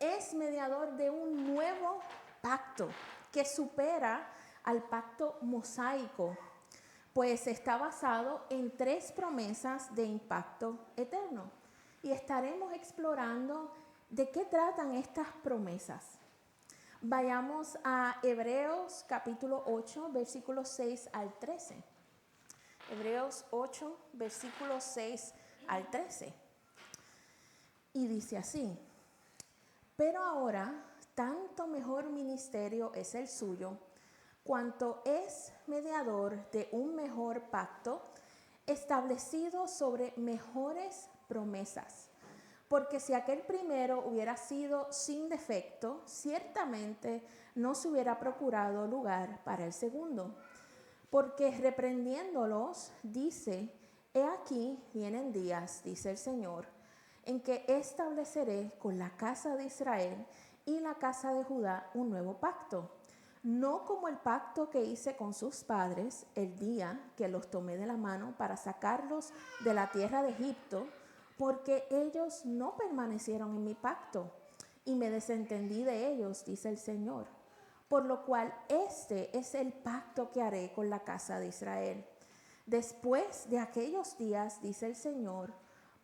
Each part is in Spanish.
es mediador de un nuevo pacto que supera al pacto mosaico, pues está basado en 3 promesas de impacto eterno. Y estaremos explorando de qué tratan estas promesas. Vayamos a Hebreos capítulo 8, versículos 6 al 13. Hebreos 8, versículos 6 al 13. Y dice así: pero ahora, tanto mejor ministerio es el suyo, cuanto es mediador de un mejor pacto, establecido sobre mejores promesas. Porque si aquel primero hubiera sido sin defecto, ciertamente no se hubiera procurado lugar para el segundo. Porque reprendiéndolos, dice: he aquí vienen días, dice el Señor, en que estableceré con la casa de Israel y la casa de Judá un nuevo pacto, no como el pacto que hice con sus padres el día que los tomé de la mano para sacarlos de la tierra de Egipto, porque ellos no permanecieron en mi pacto y me desentendí de ellos, dice el Señor. Por lo cual este es el pacto que haré con la casa de Israel. Después de aquellos días, dice el Señor,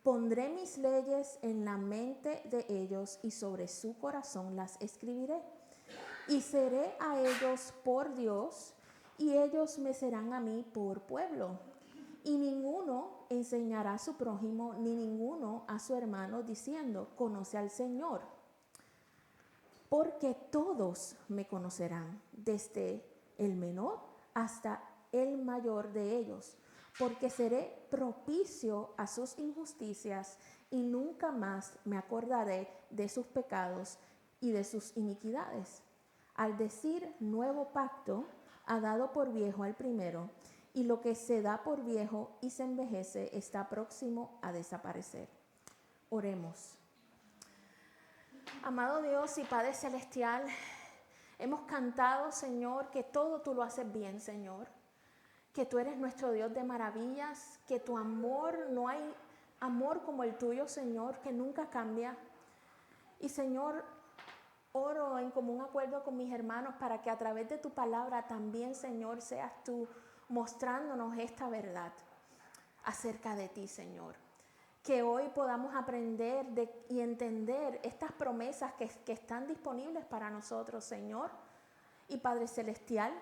pondré mis leyes en la mente de ellos y sobre su corazón las escribiré. Y seré a ellos por Dios y ellos me serán a mí por pueblo. Y ninguno enseñará a su prójimo ni ninguno a su hermano diciendo: conoce al Señor. Porque todos me conocerán, desde el menor hasta el mayor de ellos, porque seré propicio a sus injusticias y nunca más me acordaré de sus pecados y de sus iniquidades. Al decir nuevo pacto, ha dado por viejo al primero, y lo que se da por viejo y se envejece está próximo a desaparecer. Oremos. Amado Dios y Padre Celestial, hemos cantado, Señor, que todo tú lo haces bien, Señor. Que tú eres nuestro Dios de maravillas, que tu amor, no hay amor como el tuyo, Señor, que nunca cambia. Y Señor, oro en común acuerdo con mis hermanos para que a través de tu palabra también, Señor, seas tú mostrándonos esta verdad acerca de ti, Señor. Que hoy podamos aprender y entender estas promesas que están disponibles para nosotros, Señor. Y Padre Celestial,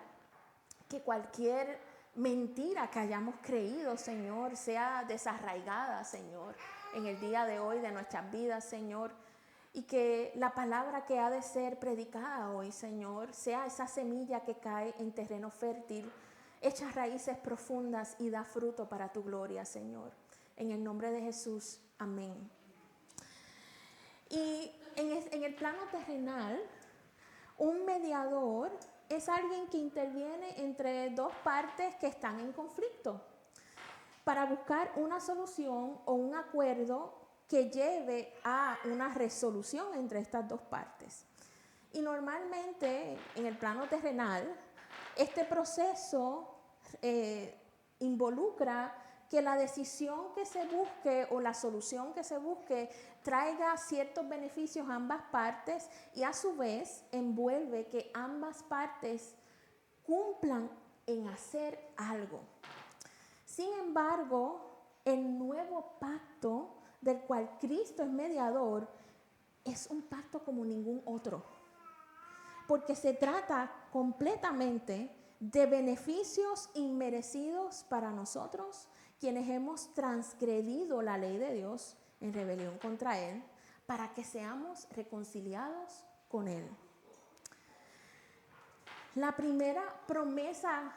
que cualquier mentira que hayamos creído, Señor, sea desarraigada, Señor, en el día de hoy de nuestras vidas, Señor. Y que la palabra que ha de ser predicada hoy, Señor, sea esa semilla que cae en terreno fértil, echa raíces profundas y da fruto para tu gloria, Señor. En el nombre de Jesús, amén. Y en el plano terrenal, un mediador es alguien que interviene entre dos partes que están en conflicto para buscar una solución o un acuerdo que lleve a una resolución entre estas dos partes. Y normalmente en el plano terrenal, este proceso involucra que la decisión que se busque o la solución que se busque traiga ciertos beneficios a ambas partes y a su vez envuelve que ambas partes cumplan en hacer algo. Sin embargo, el nuevo pacto del cual Cristo es mediador es un pacto como ningún otro, porque se trata completamente de beneficios inmerecidos para nosotros, quienes hemos transgredido la ley de Dios en rebelión contra Él, para que seamos reconciliados con Él. La primera promesa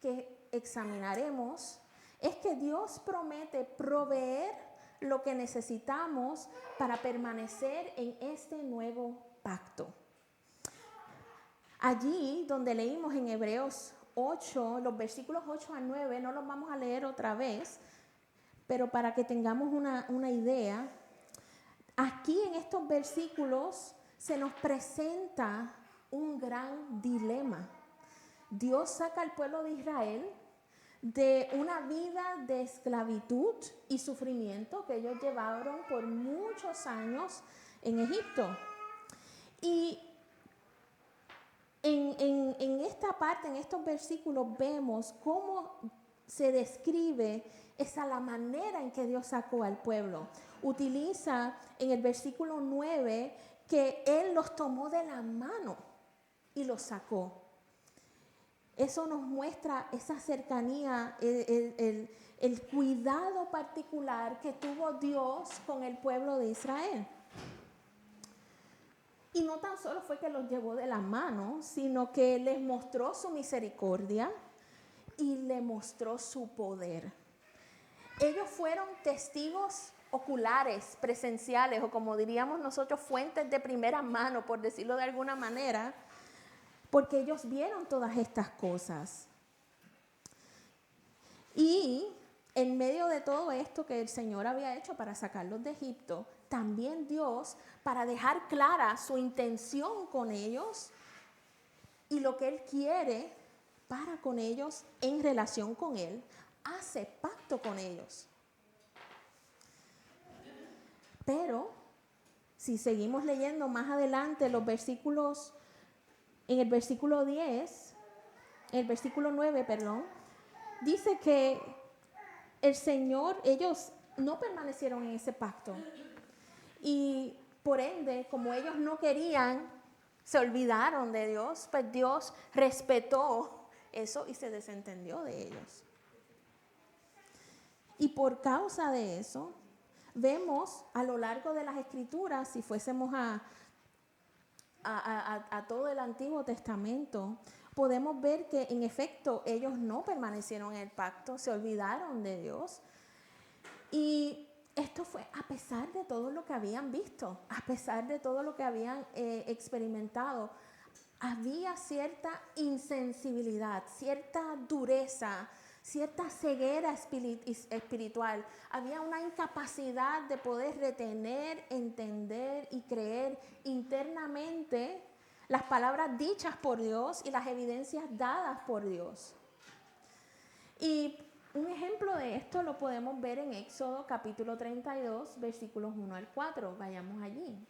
que examinaremos es que Dios promete proveer lo que necesitamos para permanecer en este nuevo pacto. Allí donde leímos en Hebreos 8, los versículos 8 a 9, no los vamos a leer otra vez, pero para que tengamos una idea, aquí en estos versículos se nos presenta un gran dilema. Dios saca al pueblo de Israel de una vida de esclavitud y sufrimiento que ellos llevaron por muchos años en Egipto. Y en esta parte, en estos versículos, vemos cómo se describe la manera en que Dios sacó al pueblo. Utiliza en el versículo 9 que Él los tomó de la mano y los sacó. Eso nos muestra esa cercanía, el cuidado particular que tuvo Dios con el pueblo de Israel. Y no tan solo fue que los llevó de la mano, sino que les mostró su misericordia y le mostró su poder. Ellos fueron testigos oculares, presenciales, o como diríamos nosotros, fuentes de primera mano, por decirlo de alguna manera, porque ellos vieron todas estas cosas. Y en medio de todo esto que el Señor había hecho para sacarlos de Egipto, también Dios, para dejar clara su intención con ellos y lo que Él quiere para con ellos en relación con Él, hace pacto con ellos. Pero si seguimos leyendo más adelante los versículos, en el versículo 10, el versículo 9, dice que el Señor, ellos no permanecieron en ese pacto. Y por ende, como ellos no querían, se olvidaron de Dios, pues Dios respetó eso y se desentendió de ellos. Y por causa de eso, vemos a lo largo de las Escrituras, si fuésemos a todo el Antiguo Testamento, podemos ver que en efecto ellos no permanecieron en el pacto, se olvidaron de Dios. Y esto fue a pesar de todo lo que habían visto, a pesar de todo lo que habían experimentado. Había cierta insensibilidad, cierta dureza, cierta ceguera espiritual. Había una incapacidad de poder retener, entender y creer internamente las palabras dichas por Dios y las evidencias dadas por Dios. Y un ejemplo de esto lo podemos ver en Éxodo capítulo 32, versículos 1 al 4. Vayamos allí.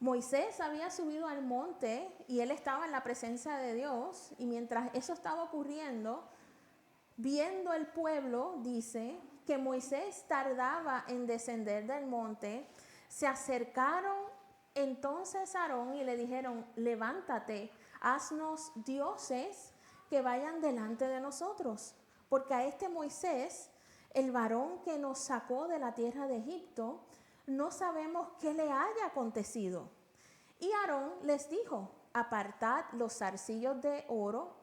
Moisés había subido al monte y él estaba en la presencia de Dios, y mientras eso estaba ocurriendo, viendo el pueblo, dice que Moisés tardaba en descender del monte. Se acercaron entonces a Aarón y le dijeron: levántate, haznos dioses que vayan delante de nosotros, porque a este Moisés, el varón que nos sacó de la tierra de Egipto, no sabemos qué le haya acontecido. Y Aarón les dijo: apartad los zarcillos de oro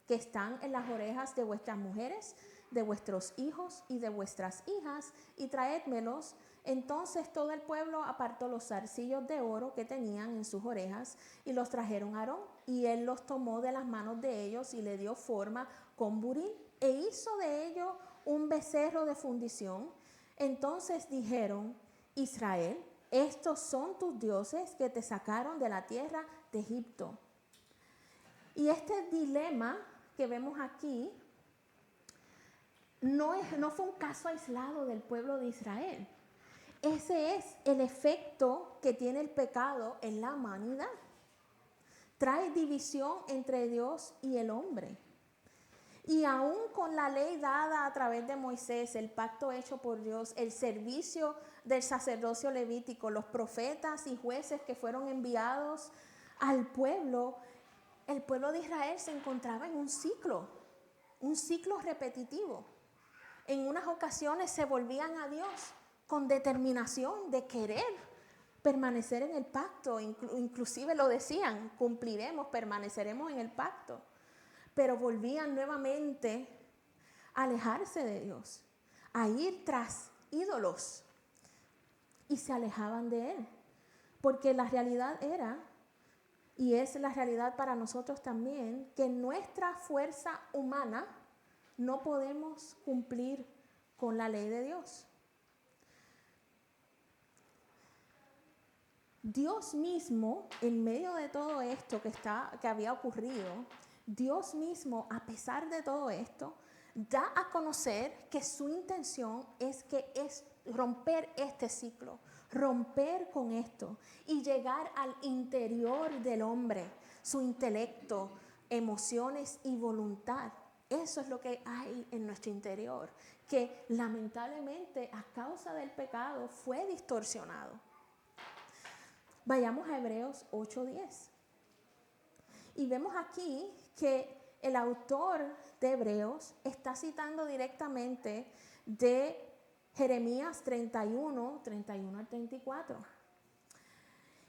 que están en las orejas de vuestras mujeres, de vuestros hijos y de vuestras hijas, y traédmelos. Entonces todo el pueblo apartó los zarcillos de oro que tenían en sus orejas y los trajeron a Aarón, y él los tomó de las manos de ellos y le dio forma con buril e hizo de ello un becerro de fundición. Entonces dijeron: Israel, estos son tus dioses que te sacaron de la tierra de Egipto. Y este dilema que vemos aquí no fue un caso aislado del pueblo de Israel. Ese es el efecto que tiene el pecado en la humanidad. Trae división entre Dios y el hombre. Y aún con la ley dada a través de Moisés, el pacto hecho por Dios, el servicio del sacerdocio levítico, los profetas y jueces que fueron enviados al pueblo, el pueblo de Israel se encontraba en un ciclo repetitivo. En unas ocasiones se volvían a Dios con determinación de querer permanecer en el pacto, inclusive lo decían: cumpliremos, permaneceremos en el pacto. Pero volvían nuevamente a alejarse de Dios, a ir tras ídolos, y se alejaban de Él. Porque la realidad era, y es la realidad para nosotros también, que en nuestra fuerza humana no podemos cumplir con la ley de Dios. Dios mismo, en medio de todo esto que había ocurrido, Dios mismo, a pesar de todo esto, da a conocer que su intención es romper este ciclo, romper con esto y llegar al interior del hombre, su intelecto, emociones y voluntad. Eso es lo que hay en nuestro interior, que lamentablemente a causa del pecado fue distorsionado. Vayamos a Hebreos 8:10. Y vemos aquí que el autor de Hebreos está citando directamente de Jeremías 31 al 34.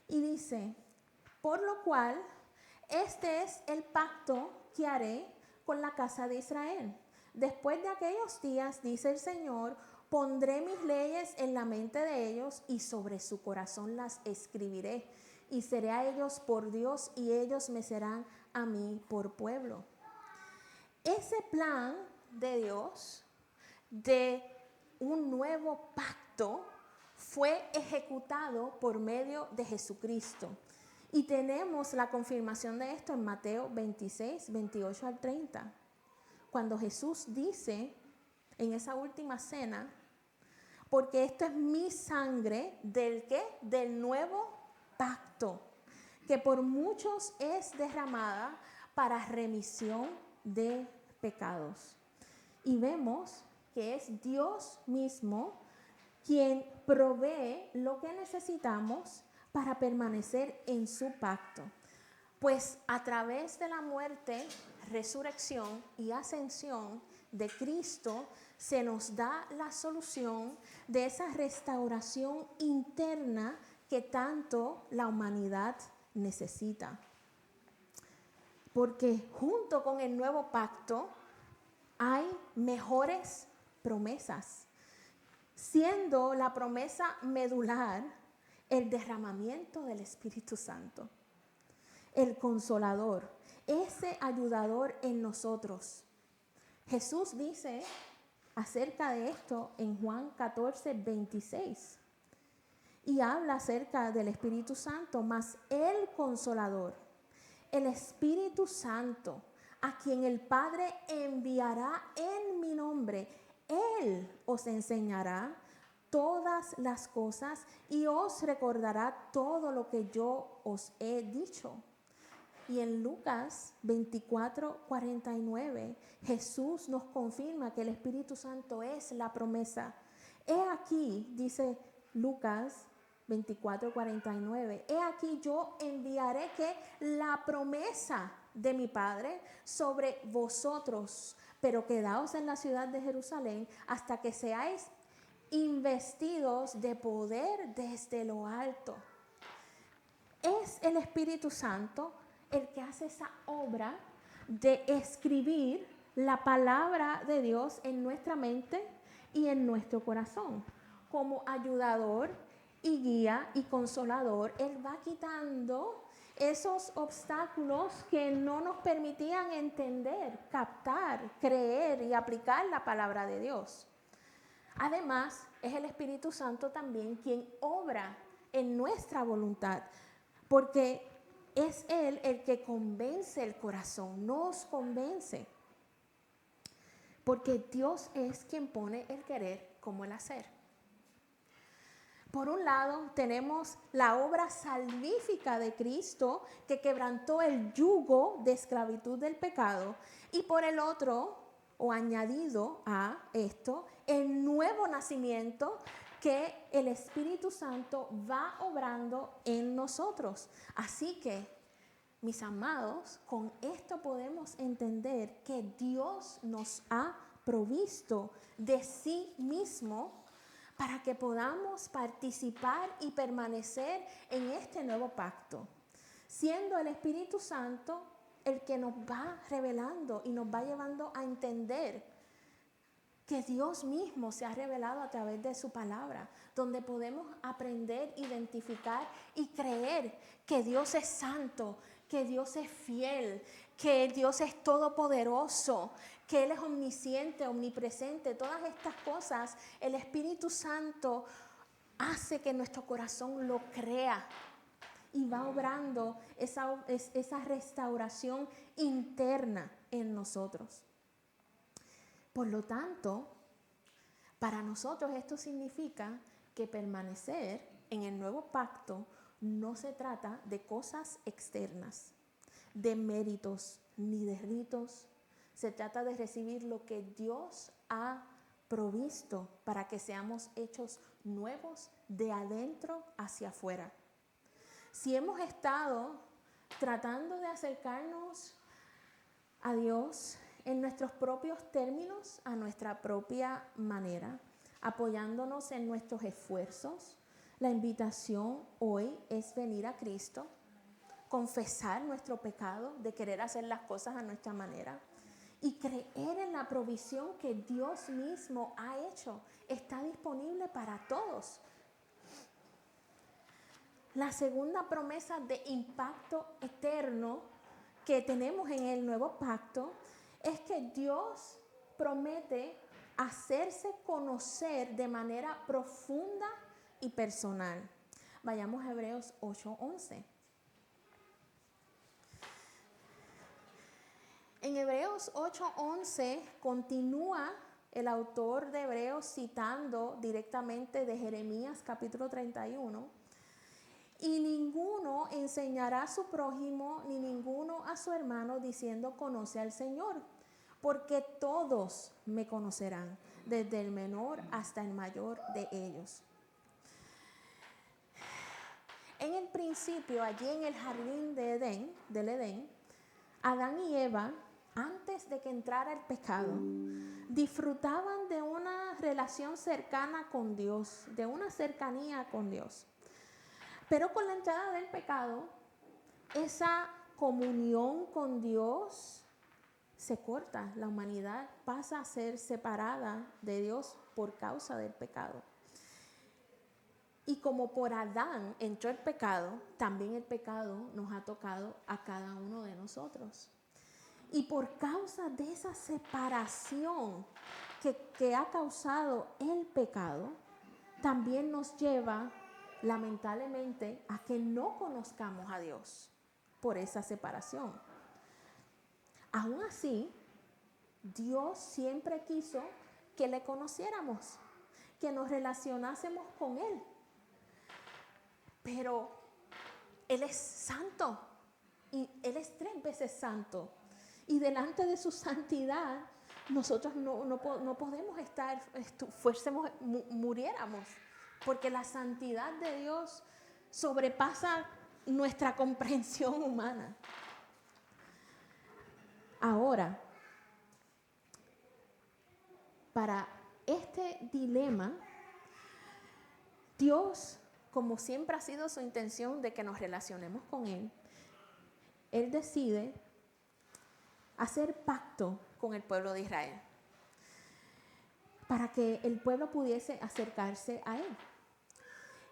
Y dice, por lo cual, este es el pacto que haré con la casa de Israel. Después de aquellos días, dice el Señor, pondré mis leyes en la mente de ellos y sobre su corazón las escribiré. Y seré a ellos por Dios y ellos me serán a mí por pueblo. Ese plan de Dios de un nuevo pacto fue ejecutado por medio de Jesucristo. Y tenemos la confirmación de esto en Mateo 26, 28 al 30. Cuando Jesús dice en esa última cena, porque esto es mi sangre del ¿qué? Del nuevo pacto, que por muchos es derramada para remisión de pecados. Y vemos que es Dios mismo quien provee lo que necesitamos para permanecer en su pacto. Pues a través de la muerte, resurrección y ascensión de Cristo, se nos da la solución de esa restauración interna que tanto la humanidad necesita. Porque junto con el nuevo pacto hay mejores promesas, siendo la promesa medular el derramamiento del Espíritu Santo, el Consolador, ese ayudador en nosotros. Jesús dice acerca de esto en Juan 14, 26. Y habla acerca del Espíritu Santo, mas el Consolador, el Espíritu Santo, a quien el Padre enviará en mi nombre, Él os enseñará todas las cosas y os recordará todo lo que yo os he dicho. Y en Lucas 24, 49, Jesús nos confirma que el Espíritu Santo es la promesa. He aquí, dice Lucas 24, 49, he aquí yo enviaré que la promesa de mi Padre sobre vosotros, pero quedaos en la ciudad de Jerusalén hasta que seáis investidos de poder desde lo alto. Es el Espíritu Santo el que hace esa obra de escribir la palabra de Dios en nuestra mente y en nuestro corazón. Como ayudador y guía y consolador, Él va quitando esos obstáculos que no nos permitían entender, captar, creer y aplicar la palabra de Dios. Además, es el Espíritu Santo también quien obra en nuestra voluntad, porque es Él el que convence el corazón, nos convence. Porque Dios es quien pone el querer como el hacer. Por un lado, tenemos la obra salvífica de Cristo que quebrantó el yugo de esclavitud del pecado. Y por el otro, o añadido a esto, el nuevo nacimiento que el Espíritu Santo va obrando en nosotros. Así que, mis amados, con esto podemos entender que Dios nos ha provisto de sí mismo para que podamos participar y permanecer en este nuevo pacto, siendo el Espíritu Santo el que nos va revelando y nos va llevando a entender que Dios mismo se ha revelado a través de su palabra, donde podemos aprender, identificar y creer que Dios es santo, que Dios es fiel, que Dios es todopoderoso, que Él es omnisciente, omnipresente. Todas estas cosas, el Espíritu Santo hace que nuestro corazón lo crea y va obrando esa restauración interna en nosotros. Por lo tanto, para nosotros esto significa que permanecer en el nuevo pacto no se trata de cosas externas, de méritos ni de ritos. Se trata de recibir lo que Dios ha provisto para que seamos hechos nuevos de adentro hacia afuera. Si hemos estado tratando de acercarnos a Dios en nuestros propios términos, a nuestra propia manera, apoyándonos en nuestros esfuerzos, la invitación hoy es venir a Cristo, confesar nuestro pecado de querer hacer las cosas a nuestra manera y creer en la provisión que Dios mismo ha hecho. Está disponible para todos. La segunda promesa de impacto eterno que tenemos en el nuevo pacto es que Dios promete hacerse conocer de manera profunda y personal. Vayamos a Hebreos 8:11. En Hebreos 8:11 continúa el autor de Hebreos citando directamente de Jeremías capítulo 31. Y ninguno enseñará a su prójimo ni ninguno a su hermano diciendo conoce al Señor, porque todos me conocerán, desde el menor hasta el mayor de ellos. En el principio, allí en el jardín del Edén, Adán y Eva, antes de que entrara el pecado, disfrutaban de una relación cercana con Dios, de una cercanía con Dios. Pero con la entrada del pecado, esa comunión con Dios se corta. La humanidad pasa a ser separada de Dios por causa del pecado. Y como por Adán entró el pecado, también el pecado nos ha tocado a cada uno de nosotros. Y por causa de esa separación que ha causado el pecado, también nos lleva lamentablemente a que no conozcamos a Dios por esa separación. Aún así, Dios siempre quiso que le conociéramos, que nos relacionásemos con Él. Pero Él es santo y Él es 3 veces santo. Y delante de su santidad, nosotros no podemos estar, muriéramos. Porque la santidad de Dios sobrepasa nuestra comprensión humana. Ahora, para este dilema, Dios, como siempre ha sido su intención de que nos relacionemos con Él, Él decide hacer pacto con el pueblo de Israel para que el pueblo pudiese acercarse a Él.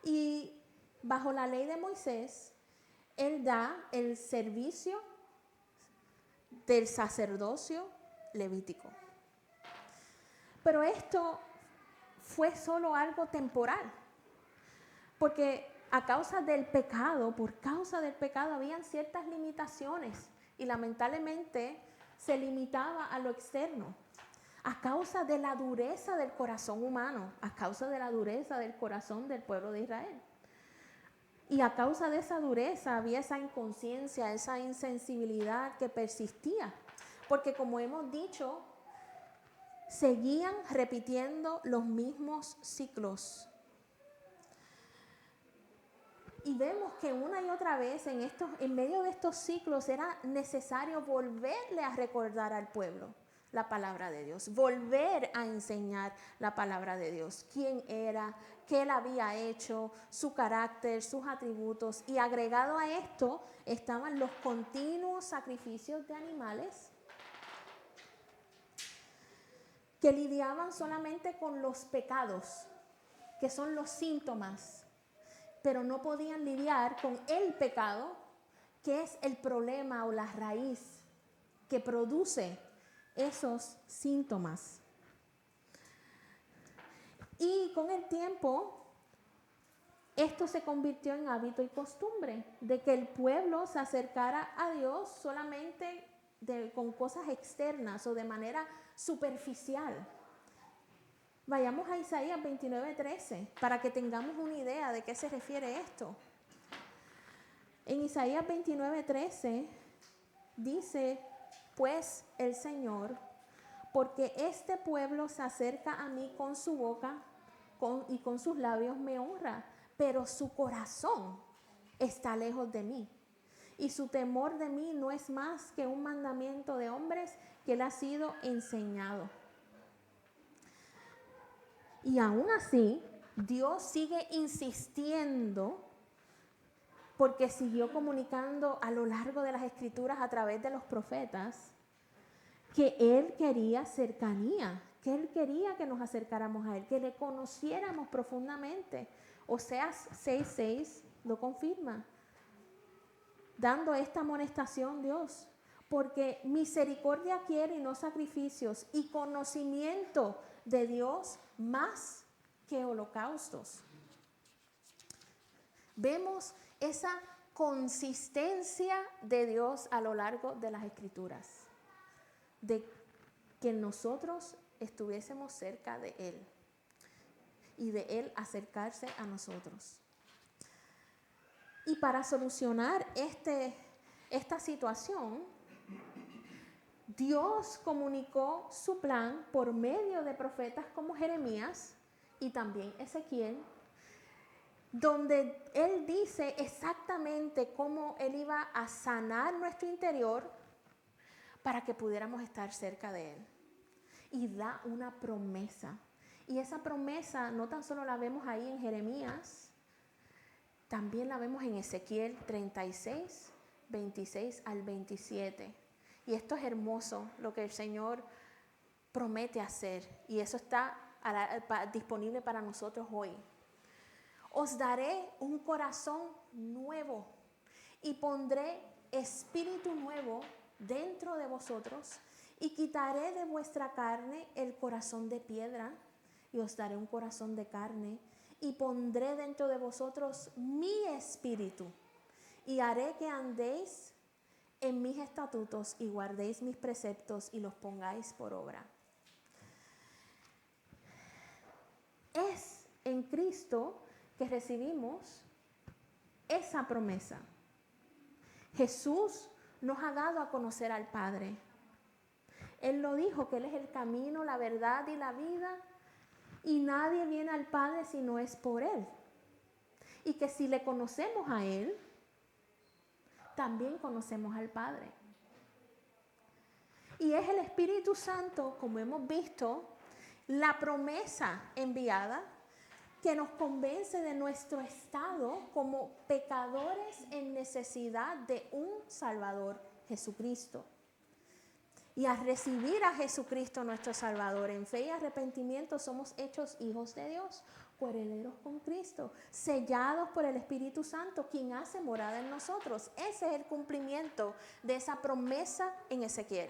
Y bajo la ley de Moisés, Él da el servicio del sacerdocio levítico. Pero esto fue solo algo temporal, porque por causa del pecado habían ciertas limitaciones y lamentablemente se limitaba a lo externo. A causa de la dureza del corazón humano, a causa de la dureza del corazón del pueblo de Israel. Y a causa de esa dureza había esa inconsciencia, esa insensibilidad que persistía. Porque como hemos dicho, seguían repitiendo los mismos ciclos. Y vemos que una y otra vez en medio de estos ciclos era necesario volverle a recordar al pueblo la palabra de Dios, volver a enseñar la palabra de Dios, quién era, qué él había hecho, su carácter, sus atributos. Y agregado a esto estaban los continuos sacrificios de animales que lidiaban solamente con los pecados, que son los síntomas, pero no podían lidiar con el pecado, que es el problema o la raíz que produce esos síntomas. Y con el tiempo, esto se convirtió en hábito y costumbre, de que el pueblo se acercara a Dios solamente con cosas externas o de manera superficial. Vayamos a Isaías 29:13 para que tengamos una idea de qué se refiere esto. En Isaías 29:13 dice, pues el Señor, porque este pueblo se acerca a mí con su boca y con sus labios me honra, pero su corazón está lejos de mí. Y su temor de mí no es más que un mandamiento de hombres que le ha sido enseñado. Y aún así, Dios sigue insistiendo porque siguió comunicando a lo largo de las Escrituras a través de los profetas que Él quería cercanía, que Él quería que nos acercáramos a Él, que le conociéramos profundamente. Oseas 6:6 lo confirma, dando esta amonestación Dios, porque misericordia quiere y no sacrificios, y conocimiento de Dios más que holocaustos. Vemos esa consistencia de Dios a lo largo de las Escrituras, de que nosotros estuviésemos cerca de Él y de Él acercarse a nosotros. Y para solucionar esta situación, Dios comunicó su plan por medio de profetas como Jeremías y también Ezequiel, donde Él dice exactamente cómo Él iba a sanar nuestro interior para que pudiéramos estar cerca de Él. Y da una promesa. Y esa promesa no tan solo la vemos ahí en Jeremías, también la vemos en Ezequiel 36, 26 al 27. Y esto es hermoso, lo que el Señor promete hacer. Y eso está disponible para nosotros hoy. Os daré un corazón nuevo y pondré espíritu nuevo dentro de vosotros y quitaré de vuestra carne el corazón de piedra y os daré un corazón de carne y pondré dentro de vosotros mi espíritu y haré que andéis en mis estatutos y guardéis mis preceptos y los pongáis por obra. Es en Cristo que recibimos esa promesa. Jesús nos ha dado a conocer al Padre. Él lo dijo, que Él es el camino, la verdad y la vida, y nadie viene al Padre si no es por Él. Y que si le conocemos a Él, también conocemos al Padre. Y es el Espíritu Santo, como hemos visto, la promesa enviada que nos convence de nuestro estado como pecadores en necesidad de un Salvador, Jesucristo. Y al recibir a Jesucristo nuestro Salvador en fe y arrepentimiento somos hechos hijos de Dios, coherederos con Cristo, sellados por el Espíritu Santo, quien hace morada en nosotros. Ese es el cumplimiento de esa promesa en Ezequiel.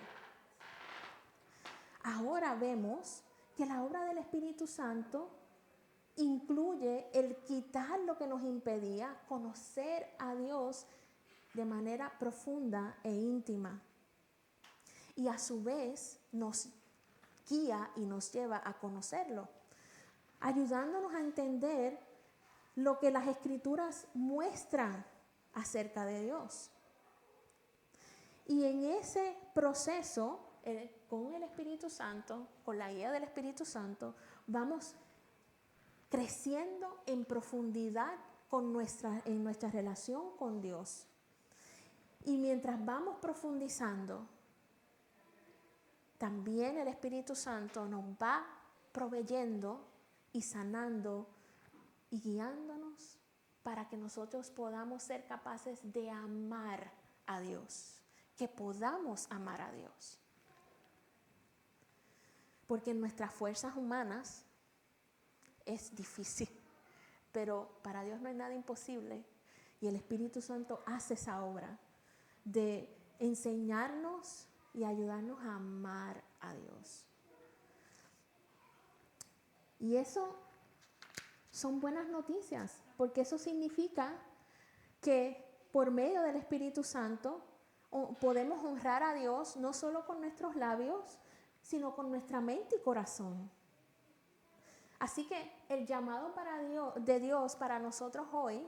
Ahora vemos que la obra del Espíritu Santo incluye el quitar lo que nos impedía conocer a Dios de manera profunda e íntima. Y a su vez nos guía y nos lleva a conocerlo, ayudándonos a entender lo que las Escrituras muestran acerca de Dios. Y en ese proceso, con el Espíritu Santo, con la guía del Espíritu Santo, vamos creciendo en profundidad en nuestra relación con Dios. Y mientras vamos profundizando, también el Espíritu Santo nos va proveyendo y sanando y guiándonos para que nosotros podamos ser capaces de amar a Dios, que podamos amar a Dios. Porque en nuestras fuerzas humanas es difícil, pero para Dios no hay nada imposible y el Espíritu Santo hace esa obra de enseñarnos y ayudarnos a amar a Dios. Y eso son buenas noticias, porque eso significa que por medio del Espíritu Santo podemos honrar a Dios no solo con nuestros labios, sino con nuestra mente y corazón. Así que el llamado de Dios para nosotros hoy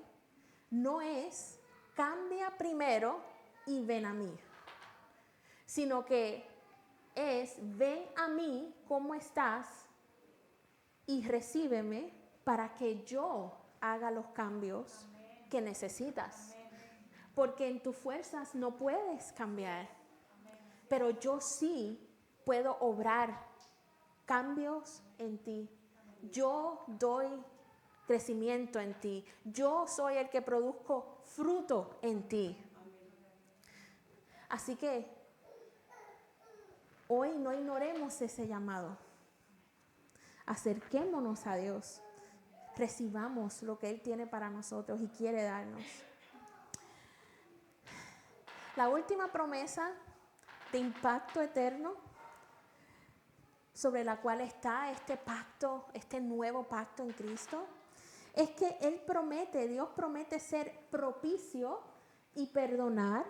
no es cambia primero y ven a mí, sino que es ven a mí como estás y recíbeme para que yo haga los cambios que necesitas. Porque en tus fuerzas no puedes cambiar, pero yo sí puedo obrar cambios en ti. Yo doy crecimiento en ti. Yo soy el que produzco fruto en ti. Así que hoy no ignoremos ese llamado. Acerquémonos a Dios. Recibamos lo que Él tiene para nosotros y quiere darnos. La última promesa de impacto eterno sobre la cual está este pacto, este nuevo pacto en Cristo, es que Dios promete ser propicio y perdonar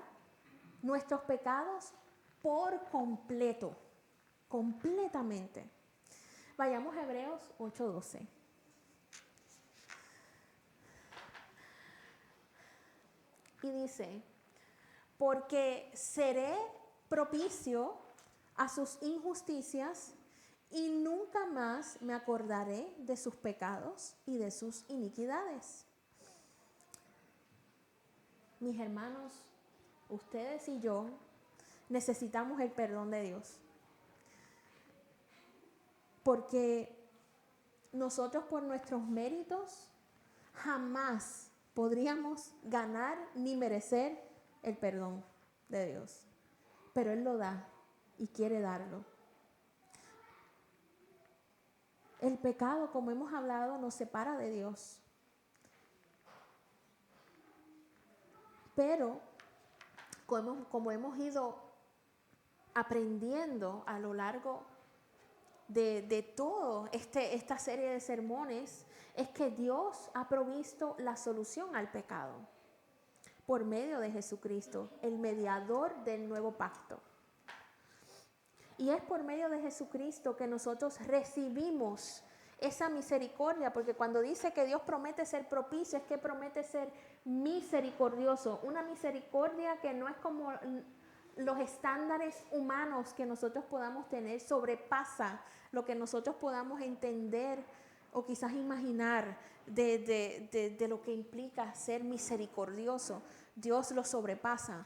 nuestros pecados por completo, completamente. Vayamos a Hebreos 8:12. Y dice, porque seré propicio a sus injusticias y nunca más me acordaré de sus pecados y de sus iniquidades. Mis hermanos, ustedes y yo necesitamos el perdón de Dios. Porque nosotros por nuestros méritos jamás podríamos ganar ni merecer el perdón de Dios. Pero Él lo da y quiere darlo. El pecado, como hemos hablado, nos separa de Dios. Pero, como hemos ido aprendiendo a lo largo de toda esta serie de sermones, es que Dios ha provisto la solución al pecado por medio de Jesucristo, el mediador del nuevo pacto. Y es por medio de Jesucristo que nosotros recibimos esa misericordia, porque cuando dice que Dios promete ser propicio, es que promete ser misericordioso. Una misericordia que no es como los estándares humanos que nosotros podamos tener, sobrepasa lo que nosotros podamos entender o quizás imaginar de lo que implica ser misericordioso. Dios lo sobrepasa.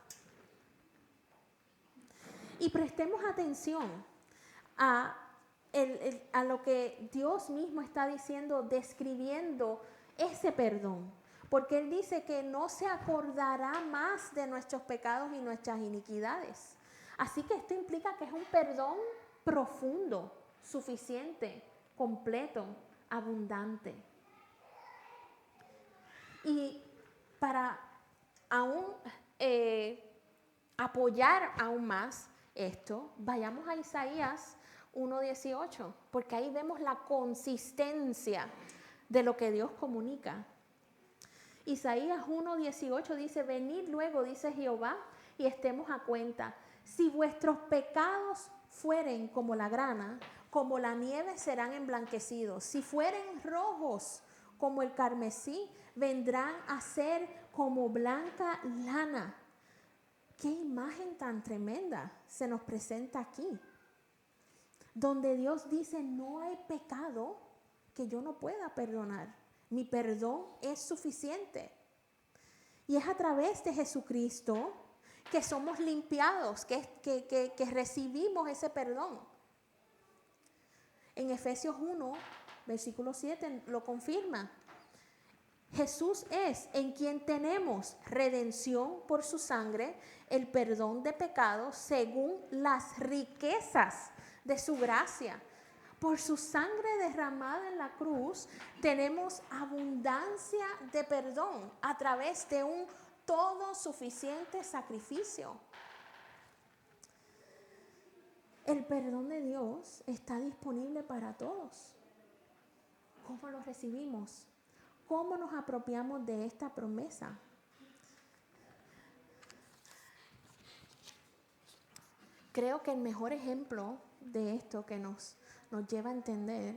Y prestemos atención a lo que Dios mismo está diciendo, describiendo ese perdón. Porque Él dice que no se acordará más de nuestros pecados y nuestras iniquidades. Así que esto implica que es un perdón profundo, suficiente, completo, abundante. Y para aún apoyar aún más esto, vayamos a Isaías 1:18, porque ahí vemos la consistencia de lo que Dios comunica. Isaías 1:18 dice, venid luego, dice Jehová, y estemos a cuenta. Si vuestros pecados fueren como la grana, como la nieve serán emblanquecidos. Si fueren rojos como el carmesí, vendrán a ser como blanca lana. ¡Qué imagen tan tremenda se nos presenta aquí! Donde Dios dice, no hay pecado que yo no pueda perdonar. Mi perdón es suficiente. Y es a través de Jesucristo que somos limpiados, que recibimos ese perdón. En Efesios 1, versículo 7, lo confirma. Jesús es en quien tenemos redención por su sangre, el perdón de pecados según las riquezas de su gracia. Por su sangre derramada en la cruz tenemos abundancia de perdón a través de un todo suficiente sacrificio. El perdón de Dios está disponible para todos. ¿Cómo lo recibimos? ¿Cómo nos apropiamos de esta promesa? Creo que el mejor ejemplo de esto que nos lleva a entender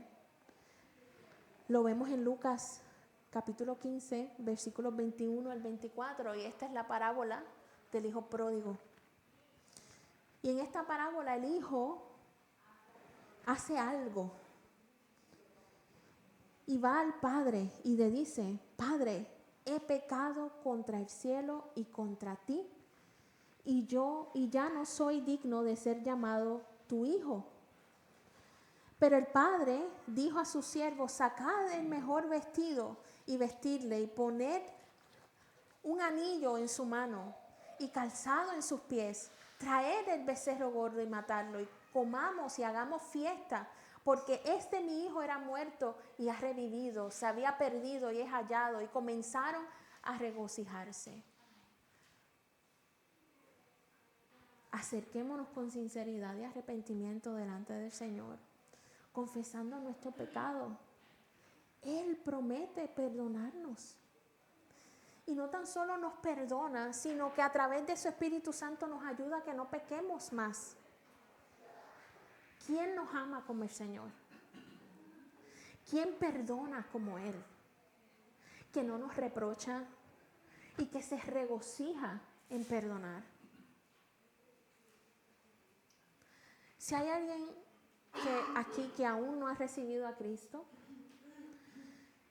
Lo vemos en Lucas capítulo 15, versículos 21 al 24, y esta es la parábola del hijo pródigo. Y en esta parábola el hijo hace algo y va al padre y le dice: Padre, he pecado contra el cielo y contra ti, y ya no soy digno de ser llamado tu hijo. Pero el padre dijo a sus siervos: sacad el mejor vestido y vestidle, y poned un anillo en su mano y calzado en sus pies. Traed el becerro gordo y matadlo, y comamos y hagamos fiesta, porque mi hijo era muerto y ha revivido, se había perdido y es hallado. Y comenzaron a regocijarse. Acerquémonos con sinceridad y arrepentimiento delante del Señor, confesando nuestro pecado. Él promete perdonarnos. Y no tan solo nos perdona, sino que a través de su Espíritu Santo nos ayuda a que no pequemos más. ¿Quién nos ama como el Señor? ¿Quién perdona como Él? Que no nos reprocha y que se regocija en perdonar. Si hay alguien aquí que aún no ha recibido a Cristo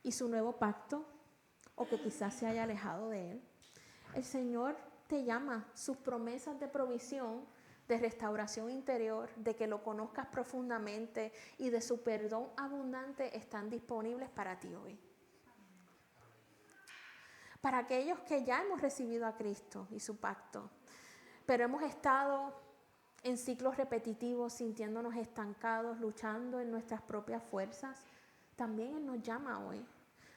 y su nuevo pacto, o que quizás se haya alejado de Él, el Señor te llama. Sus promesas de provisión, de restauración interior, de que lo conozcas profundamente y de su perdón abundante están disponibles para ti hoy. Para aquellos que ya hemos recibido a Cristo y su pacto, pero hemos estado en ciclos repetitivos, sintiéndonos estancados, luchando en nuestras propias fuerzas, también Él nos llama hoy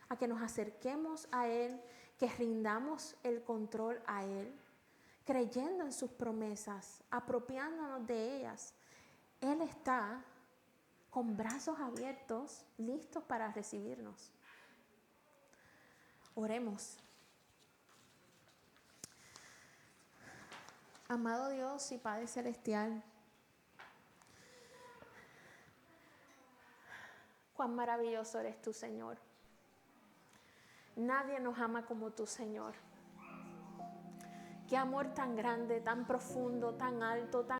a que nos acerquemos a Él, que rindamos el control a Él, creyendo en sus promesas, apropiándonos de ellas. Él está con brazos abiertos, listos para recibirnos. Oremos. Amado Dios y Padre Celestial, cuán maravilloso eres tú, Señor. Nadie nos ama como tú, Señor. Qué amor tan grande, tan profundo, tan alto, tan